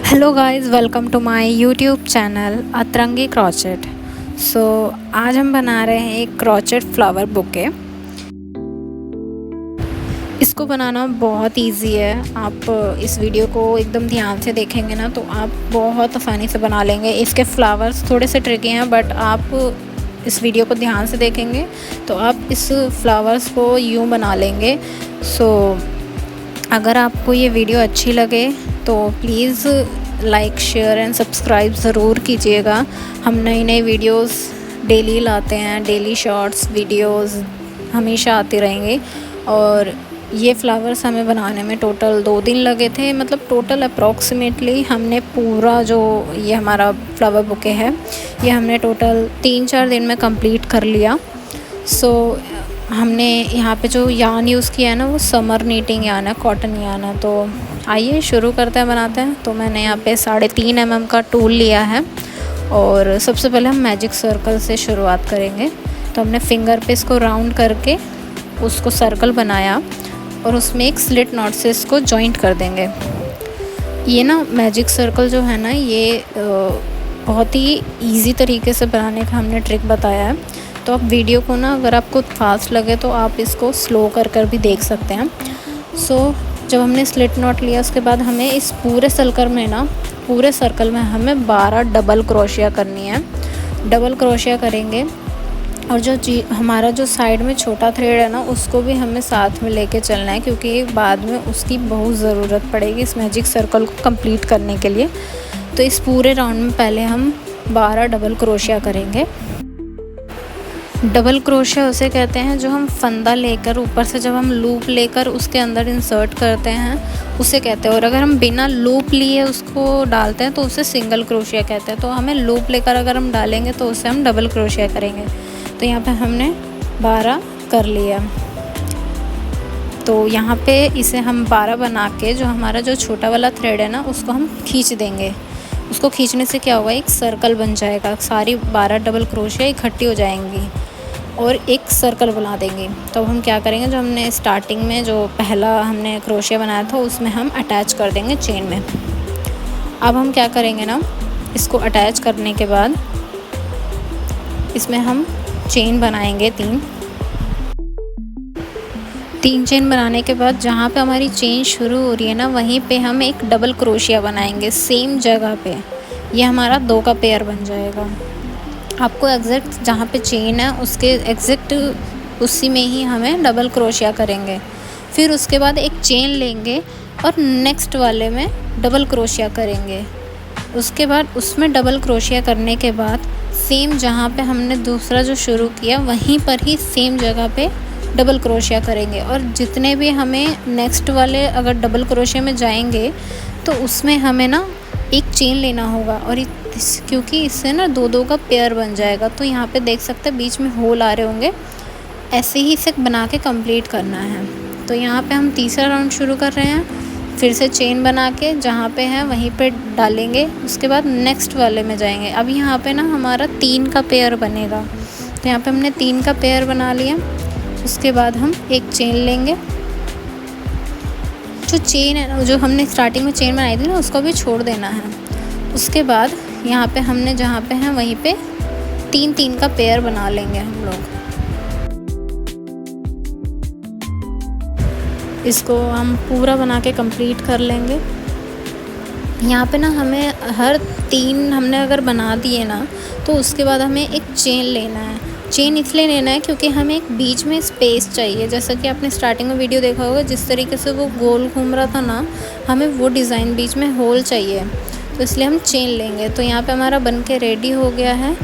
Hello guys, welcome to my YouTube channel Atrangi crochet. आज हम बना रहे हैं एक क्रोचेट फ्लावर बुके। इसको बनाना बहुत इजी है। आप इस वीडियो को एकदम ध्यान से देखेंगे ना तो आप बहुत आसानी से बना लेंगे। इसके फ्लावर्स थोड़े से ट्रिकी हैं, बट आप इस वीडियो को ध्यान से देखेंगे तो आप इस फ्लावर्स को यूँ बना लेंगे। अगर आपको ये वीडियो अच्छी लगे तो please like, share and subscribe ज़रूर कीजिएगा। हम नई नई वीडियोस डेली लाते हैं, डेली शॉर्ट्स वीडियोस हमेशा आती रहेंगे। और ये फ्लावर्स हमें बनाने में टोटल 2 दिन लगे थे। मतलब टोटल अप्रॉक्सीमेटली हमने पूरा जो ये हमारा फ्लावर बुके है ये हमने टोटल 3-4 दिन में कंप्लीट कर लिया। हमने यहाँ पे जो यार्न यूज़ किया है ना वो समर नीटिंग यार्न है, कॉटन यार्न है। तो आइए शुरू करते हैं, बनाते हैं। तो मैंने यहाँ पे 3.5 mm का टूल लिया है और सबसे पहले हम मैजिक सर्कल से शुरुआत करेंगे। तो हमने फिंगर पे इसको राउंड करके उसको सर्कल बनाया और उसमें एक स्लिट नॉट से इसको जॉइंट कर देंगे। ये ना मैजिक सर्कल जो है ना ये बहुत ही ईजी तरीके से बनाने का हमने ट्रिक बताया है। तो आप वीडियो को ना अगर आपको फास्ट लगे तो आप इसको स्लो कर भी देख सकते हैं। जब हमने स्लिट नॉट लिया उसके बाद हमें इस पूरे सर्कल में हमें 12 डबल क्रोशिया करनी है। डबल क्रोशिया करेंगे और हमारा जो साइड में छोटा थ्रेड है ना उसको भी हमें साथ में लेके चलना है, क्योंकि बाद में उसकी बहुत ज़रूरत पड़ेगी इस मैजिक सर्कल को कंप्लीट करने के लिए। तो इस पूरे राउंड में पहले हम 12 डबल क्रोशिया करेंगे। डबल क्रोशिया उसे कहते हैं जो हम फंदा लेकर ऊपर से जब हम लूप लेकर उसके अंदर इंसर्ट करते हैं उसे कहते हैं। और अगर हम बिना लूप लिए उसको डालते हैं तो उसे सिंगल क्रोशिया कहते हैं। तो हमें लूप लेकर अगर हम डालेंगे तो उसे हम डबल क्रोशिया करेंगे। तो यहाँ पे हमने 12 कर लिया। तो यहाँ पे इसे हम 12 बना के जो हमारा जो छोटा वाला थ्रेड है ना उसको हम खींच देंगे। उसको खींचने से क्या होगा, एक सर्कल बन जाएगा। सारी 12 डबल क्रोशिया इकट्ठी हो जाएंगी और एक सर्कल बना देंगे। तो हम क्या करेंगे, जो हमने स्टार्टिंग में जो पहला हमने क्रोशिया बनाया था उसमें हम अटैच कर देंगे चेन में। अब हम क्या करेंगे ना, इसको अटैच करने के बाद इसमें हम चेन बनाएंगे 3 चेन बनाने के बाद जहाँ पे हमारी चेन शुरू हो रही है ना वहीं पे हम एक डबल क्रोशिया बनाएंगे सेम जगह पे। ये हमारा 2 का पेयर बन जाएगा। आपको एग्जैक्ट जहाँ पे चेन है उसके एग्जैक्ट उसी में ही हमें डबल क्रोशिया करेंगे। फिर उसके बाद एक चेन लेंगे और नेक्स्ट वाले में डबल क्रोशिया करेंगे। उसके बाद उसमें डबल क्रोशिया करने के बाद सेम जहाँ पे हमने दूसरा जो शुरू किया वहीं पर ही सेम जगह पे डबल क्रोशिया करेंगे। और जितने भी हमें नेक्स्ट वाले अगर डबल क्रोशिया में जाएंगे तो उसमें हमें ना एक चेन लेना होगा। और क्योंकि इससे ना 2-2 का पेयर बन जाएगा। तो यहाँ पे देख सकते हैं बीच में होल आ रहे होंगे, ऐसे ही इसे बना के कंप्लीट करना है। तो यहाँ पे हम तीसरा राउंड शुरू कर रहे हैं। फिर से चेन बना के जहाँ पे है वहीं पे डालेंगे। उसके बाद नेक्स्ट वाले में जाएंगे। अब यहाँ पे ना हमारा 3 का पेयर बनेगा। तो यहाँ पे हमने 3 का पेयर बना लिया। उसके बाद हम एक चेन लेंगे। जो चेन है ना, जो हमने स्टार्टिंग में चेन बनाई थी ना उसको भी छोड़ देना है। उसके बाद यहाँ पे हमने जहाँ पे हैं वहीं पे 3-3 का पेयर बना लेंगे हम लोग। इसको हम पूरा बना के कंप्लीट कर लेंगे। यहाँ पे ना हमें हर 3 हमने अगर बना दिए ना तो उसके बाद हमें एक चेन लेना है। चेन इसलिए लेना है क्योंकि हमें एक बीच में स्पेस चाहिए। जैसा कि आपने स्टार्टिंग में वीडियो देखा होगा, जिस तरीके से वो गोल घूम रहा था ना, हमें वो डिज़ाइन बीच में होल चाहिए। तो इसलिए हम चेन लेंगे। तो यहाँ पे हमारा बन के रेडी हो गया है।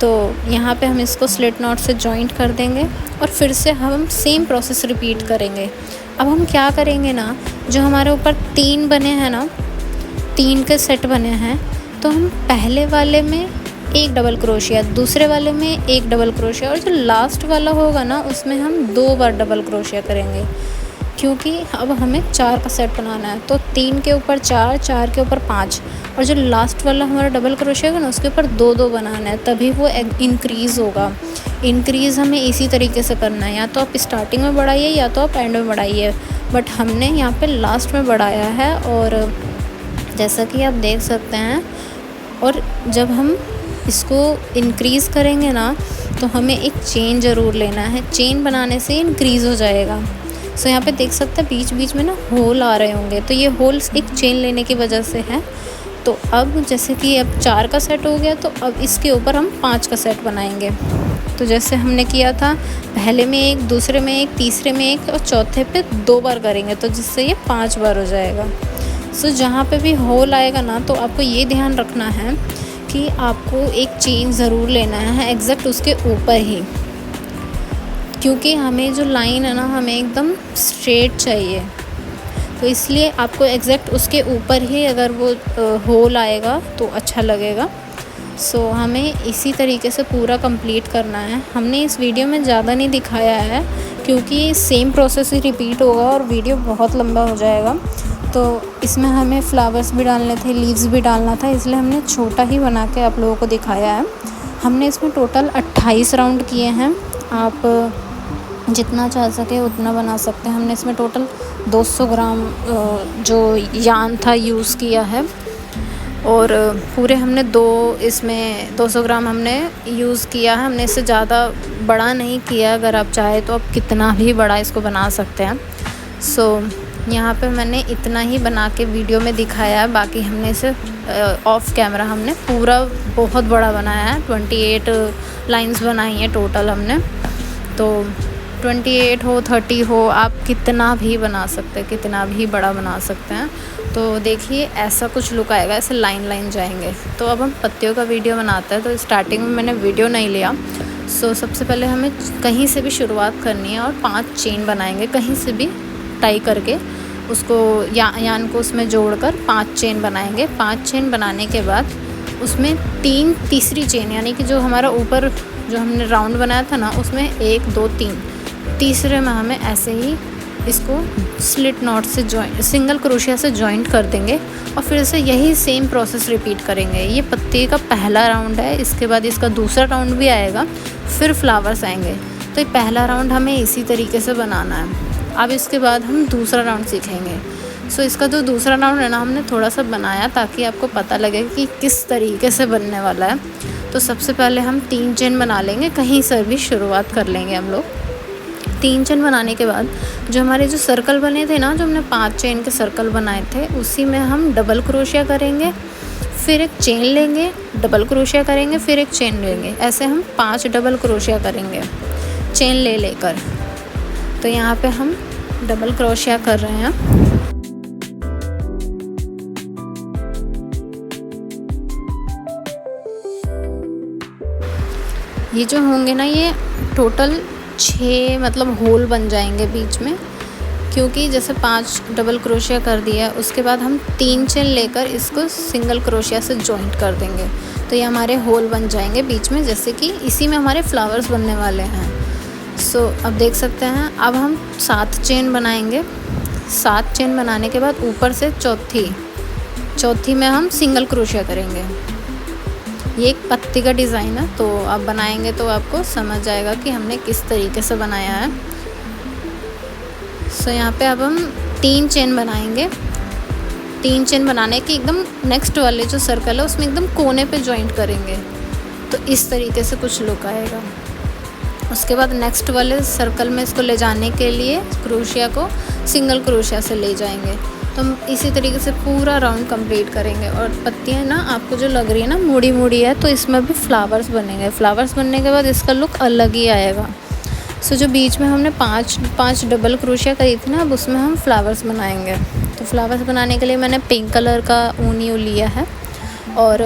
तो यहाँ पे हम इसको स्लिट नॉट से जॉइंट कर देंगे और फिर से हम सेम प्रोसेस रिपीट करेंगे। अब हम क्या करेंगे ना, जो हमारे ऊपर 3 बने हैं ना, 3 के सेट बने हैं, तो हम पहले वाले में एक डबल क्रोशिया, दूसरे वाले में एक डबल क्रोशिया और जो लास्ट वाला होगा ना उसमें हम 2 बार डबल क्रोशिया करेंगे। क्योंकि अब हमें 4 का सेट बनाना है। तो 3 के ऊपर 4, 4 के ऊपर 5 और जो लास्ट वाला हमारा डबल क्रोशिया होगा ना उसके ऊपर 2-2 बनाना है, तभी वो इंक्रीज़ होगा। इंक्रीज़ हमें इसी तरीके से करना है। या तो आप स्टार्टिंग में बढ़ाइए या तो आप एंड में बढ़ाइए, बट हमने यहाँ पे लास्ट में बढ़ाया है। और जैसा कि आप देख सकते हैं। और जब हम इसको इंक्रीज़ करेंगे ना, तो हमें एक चेन ज़रूर लेना है, चेन बनाने से इंक्रीज़ हो जाएगा। सो यहाँ पे देख सकते हैं बीच बीच में ना होल आ रहे होंगे, तो ये होल्स एक चेन लेने की वजह से है। तो अब जैसे कि अब 4 का सेट हो गया, तो अब इसके ऊपर हम 5 का सेट बनाएंगे। तो जैसे हमने किया था, पहले में एक, दूसरे में एक, तीसरे में एक और चौथे पे 2 बार करेंगे, तो जिससे ये 5 बार हो जाएगा। सो जहाँ पे भी होल आएगा ना, तो आपको ये ध्यान रखना है कि आपको एक चेन ज़रूर लेना है एग्जैक्ट उसके ऊपर ही, क्योंकि हमें जो लाइन है ना, हमें एकदम स्ट्रेट चाहिए। तो इसलिए आपको एग्जैक्ट उसके ऊपर ही अगर वो होल आएगा तो अच्छा लगेगा। सो हमें इसी तरीके से पूरा कंप्लीट करना है। हमने इस वीडियो में ज़्यादा नहीं दिखाया है, क्योंकि सेम प्रोसेस ही रिपीट होगा और वीडियो बहुत लंबा हो जाएगा। तो इसमें हमें फ्लावर्स भी डालने थे, लीव्स भी डालना था, इसलिए हमने छोटा ही बना के आप लोगों को दिखाया है। हमने इसमें टोटल 28 राउंड किए हैं। आप जितना चाह सके उतना बना सकते हैं। हमने इसमें टोटल 200 ग्राम जो यार्न था यूज़ किया है, और पूरे हमने इसमें 200 ग्राम हमने यूज़ किया है। हमने इससे ज़्यादा बड़ा नहीं किया। अगर आप चाहे तो आप कितना भी बड़ा इसको बना सकते हैं। सो यहाँ पे मैंने इतना ही बना के वीडियो में दिखाया है। बाकी हमने इसे ऑफ कैमरा हमने पूरा बहुत बड़ा बनाया है। 28 लाइंस बनाई हैं टोटल हमने। तो 28 हो, 30 हो, आप कितना भी बना सकते हैं, कितना भी बड़ा बना सकते हैं। तो देखिए ऐसा कुछ लुक आएगा, ऐसे लाइन लाइन जाएंगे। तो अब हम पत्तियों का वीडियो बनाते हैं। तो स्टार्टिंग में मैंने वीडियो नहीं लिया। सो सबसे पहले हमें कहीं से भी शुरुआत करनी है और 5 चेन बनाएंगे, कहीं से भी टाई करके उसको यान को उसमें जोड़कर 5 चेन बनाएंगे। 5 चेन बनाने के बाद उसमें 3 तीसरी चेन, यानी कि जो हमारा ऊपर जो हमने राउंड बनाया था ना, उसमें 1 2 3, तीसरे में हमें ऐसे ही इसको स्लिट नॉट से सिंगल क्रोशिया से जॉइंट कर देंगे और फिर से यही सेम प्रोसेस रिपीट करेंगे। ये पत्ती का पहला राउंड है। इसके बाद इसका दूसरा राउंड भी आएगा, फिर फ्लावर्स आएंगे। तो ये पहला राउंड हमें इसी तरीके से बनाना है। अब इसके बाद हम दूसरा राउंड सीखेंगे। सो इसका जो दूसरा राउंड है ना, हमने थोड़ा सा बनाया ताकि आपको पता लगे कि किस तरीके से बनने वाला है। तो सबसे पहले हम 3 चेन बना लेंगे, कहीं से भी शुरुआत कर लेंगे हम लोग। 3 चेन बनाने के बाद जो हमारे जो सर्कल बने थे ना, जो हमने 5 चेन के सर्कल बनाए थे, उसी में हम डबल क्रोशिया करेंगे, फिर एक चेन लेंगे, डबल क्रोशिया करेंगे, फिर एक चेन लेंगे। ऐसे हम 5 डबल क्रोशिया करेंगे चेन ले लेकर। तो यहाँ पे हम डबल क्रोशिया कर रहे हैं। ये जो होंगे ना, ये टोटल 6 मतलब होल बन जाएंगे बीच में, क्योंकि जैसे 5 डबल क्रोशिया कर दिया, उसके बाद हम 3 चेन लेकर इसको सिंगल क्रोशिया से जॉइंट कर देंगे। तो ये हमारे होल बन जाएंगे बीच में, जैसे कि इसी में हमारे फ्लावर्स बनने वाले हैं। सो अब देख सकते हैं, अब हम 7 चेन बनाएंगे। 7 चेन बनाने के बाद ऊपर से चौथी में हम सिंगल क्रोशिया करेंगे। ये एक पत्ती का डिज़ाइन है, तो आप बनाएंगे तो आपको समझ आएगा कि हमने किस तरीके से बनाया है। सो यहाँ पे अब हम 3 चेन बनाएंगे। 3 चेन बनाने के एकदम नेक्स्ट वाले जो सर्कल है उसमें एकदम कोने पे जॉइंट करेंगे। तो इस तरीके से कुछ लुक आएगा। उसके बाद नेक्स्ट वाले सर्कल में इसको ले जाने के लिए क्रोशिया को सिंगल क्रोशिया से ले जाएंगे। तो हम इसी तरीके से पूरा राउंड कंप्लीट करेंगे। और पत्तियाँ ना आपको जो लग रही है ना मुड़ी मुड़ी है, तो इसमें भी फ्लावर्स बनेंगे। फ्लावर्स बनने के बाद इसका लुक अलग ही आएगा। सो जो बीच में हमने 5 डबल क्रोशिया करी थी ना, अब उसमें हम फ्लावर्स बनाएंगे। तो फ्लावर्स बनाने के लिए मैंने पिंक कलर का ऊनी लिया है, और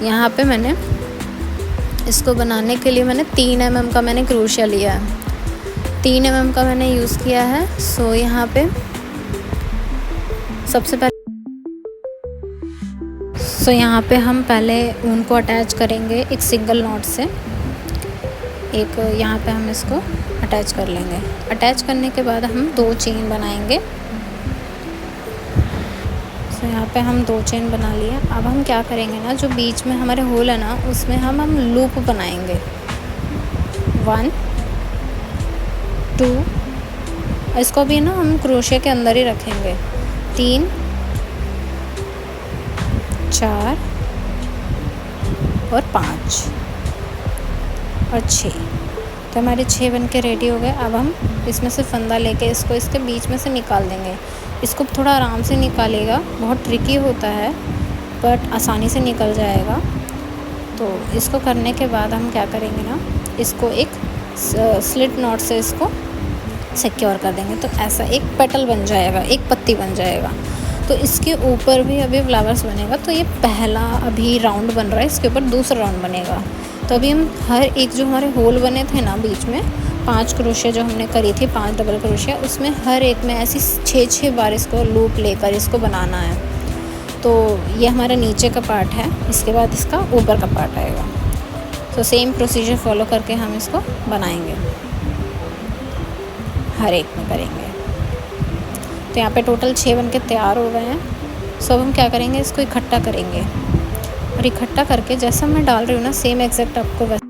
यहाँ पे मैंने इसको बनाने के लिए मैंने 3 mm का मैंने क्रोशिया लिया है। 3 mm का मैंने यूज़ किया है। सो यहाँ पे सबसे पहले यहाँ पे हम पहले ऊन को अटैच करेंगे एक सिंगल नॉट से। एक यहाँ पे हम इसको अटैच कर लेंगे। अटैच करने के बाद हम 2 चेन बनाएंगे। तो यहाँ पे हम 2 चेन बना लिए। अब हम क्या करेंगे ना, जो बीच में हमारे होल है ना, उसमें हम लूप बनाएंगे। 1 2, इसको भी ना हम क्रोशिया के अंदर ही रखेंगे। 3 4 और 5 और 6। तो हमारे 6 बन के रेडी हो गए। अब हम इसमें से फंदा लेके इसको इसके बीच में से निकाल देंगे। इसको थोड़ा आराम से निकालिएगा, बहुत ट्रिकी होता है बट आसानी से निकल जाएगा। तो इसको करने के बाद हम क्या करेंगे ना, इसको एक स्लिट नॉट से इसको सिक्योर कर देंगे। तो ऐसा एक पेटल बन जाएगा, एक पत्ती बन जाएगा। तो इसके ऊपर भी अभी फ्लावर्स बनेगा। तो ये पहला अभी राउंड बन रहा है, इसके ऊपर दूसरा राउंड बनेगा। तो अभी हम हर एक जो हमारे होल बने थे ना बीच में, 5 क्रोशिया जो हमने करी थी, 5 डबल क्रोशिया, उसमें हर एक में ऐसी 6-6 बार इसको लूप लेकर इसको बनाना है। तो ये हमारा नीचे का पार्ट है, इसके बाद इसका ऊपर का पार्ट आएगा। तो सेम प्रोसीजर फॉलो करके हम इसको बनाएंगे, हर एक में करेंगे। तो यहाँ पे टोटल 6 बन के तैयार हो गए हैं। सो अब हम क्या करेंगे, इसको इकट्ठा करेंगे और इकट्ठा करके जैसा मैं डाल रही हूँ ना, सेम एग्जैक्ट आपको वैसे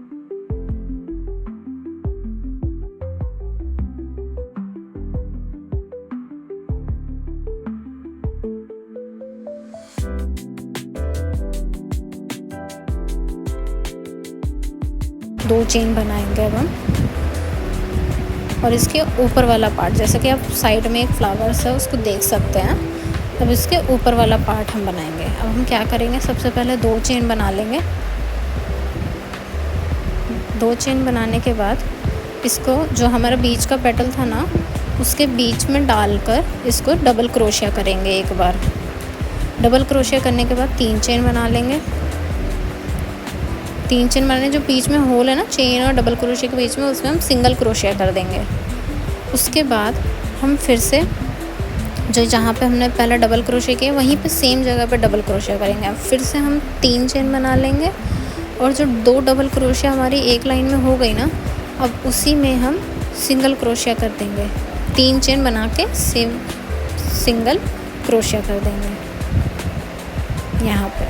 दो चेन बनाएंगे अब हम। और इसके ऊपर वाला पार्ट, जैसा कि आप साइड में एक फ्लावर्स है उसको देख सकते हैं, अब इसके ऊपर वाला पार्ट हम बनाएंगे। अब हम क्या करेंगे, सबसे पहले 2 चेन बना लेंगे। 2 चेन बनाने के बाद इसको, जो हमारा बीच का पेटल था ना, उसके बीच में डालकर इसको डबल क्रोशिया करेंगे एक बार। डबल क्रोशिया करने के बाद 3 चेन बना लेंगे। 3 चेन बनाने, जो बीच में होल है ना चेन और डबल क्रोशिया के बीच में, उसमें हम सिंगल क्रोशिया कर देंगे। उसके बाद हम फिर से जो जहाँ पे हमने पहले डबल क्रोशिया किया वहीं पे सेम जगह पे डबल क्रोशिया करेंगे। अब फिर से हम 3 चेन बना लेंगे और जो 2 डबल क्रोशिया हमारी एक लाइन में हो गई ना, अब उसी में हम सिंगल क्रोशिया कर देंगे। 3 चेन बना के सेम सिंगल क्रोशिया कर देंगे यहाँ पे।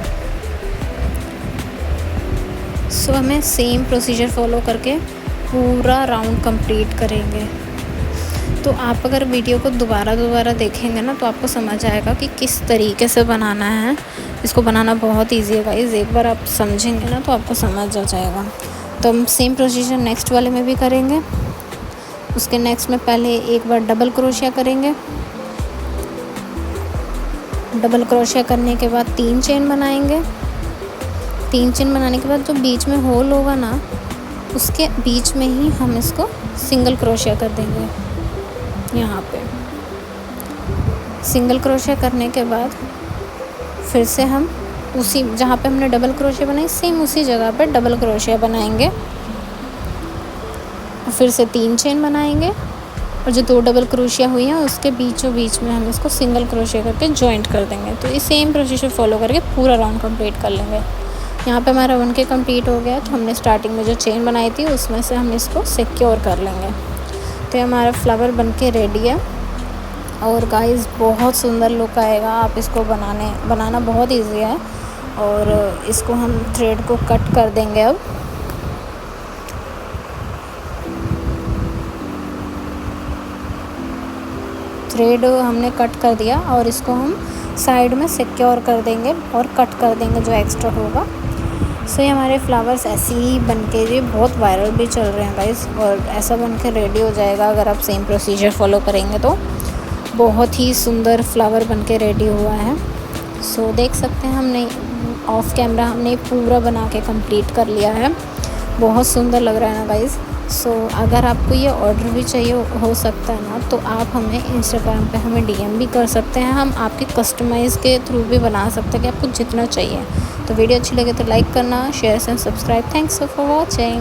सो हमें सेम प्रोसीजर फॉलो करके पूरा राउंड कंप्लीट करेंगे। तो आप अगर वीडियो को दोबारा देखेंगे ना, तो आपको समझ आएगा कि किस तरीके से बनाना है। इसको बनाना बहुत ईजी है गाइस, एक बार आप समझेंगे ना तो आपको समझ आ जाएगा। तो हम सेम प्रोसीजर नेक्स्ट वाले में भी करेंगे। उसके नेक्स्ट में पहले एक बार डबल क्रोशिया करेंगे। डबल क्रोशिया करने के बाद 3 चेन बनाएंगे। 3 चेन बनाने के बाद जो बीच में होल होगा ना, उसके बीच में ही हम इसको सिंगल क्रोशिया कर देंगे। यहाँ पे सिंगल क्रोशिया करने के बाद फिर से हम उसी जहाँ पे हमने डबल क्रोशिया बनाई, सेम उसी जगह पे डबल क्रोशिया बनाएंगे। फिर से 3 चेन बनाएंगे और जो 2 डबल क्रोशिया हुई हैं उसके बीचों बीच में हम इसको सिंगल क्रोशिया करके जॉइंट कर देंगे। तो ये सेम प्रोसीजर फॉलो करके पूरा राउंड कंप्लीट कर लेंगे। यहाँ पे हमारा 1 के कंप्लीट हो गया। तो हमने स्टार्टिंग में जो चेन बनाई थी उसमें से हम इसको सिक्योर कर लेंगे। तो ये हमारा फ्लावर बनके रेडी है और गाइस बहुत सुंदर लुक आएगा। आप इसको बनाना बहुत इजी है। और इसको हम थ्रेड को कट कर देंगे। अब थ्रेड हमने कट कर दिया और इसको हम साइड में सिक्योर कर देंगे और कट कर देंगे जो एक्स्ट्रा होगा। सो ये हमारे फ्लावर्स ऐसे ही बनके ये बहुत वायरल भी चल रहे हैं गाइस, और ऐसा बनके रेडी हो जाएगा अगर आप सेम प्रोसीजर फॉलो करेंगे तो। बहुत ही सुंदर फ्लावर बनके रेडी हुआ है। सो देख सकते हैं हमने ऑफ कैमरा हमने पूरा बना के कंप्लीट कर लिया है। बहुत सुंदर लग रहा है ना गाइस। सो अगर आपको ये ऑर्डर भी चाहिए हो सकता है ना, तो आप हमें इंस्टाग्राम पे हमें DM भी कर सकते हैं। हम आपके कस्टमाइज़ के थ्रू भी बना सकते हैं कि आपको जितना चाहिए। तो वीडियो अच्छी लगे तो लाइक करना, share and subscribe. Thanks for watching.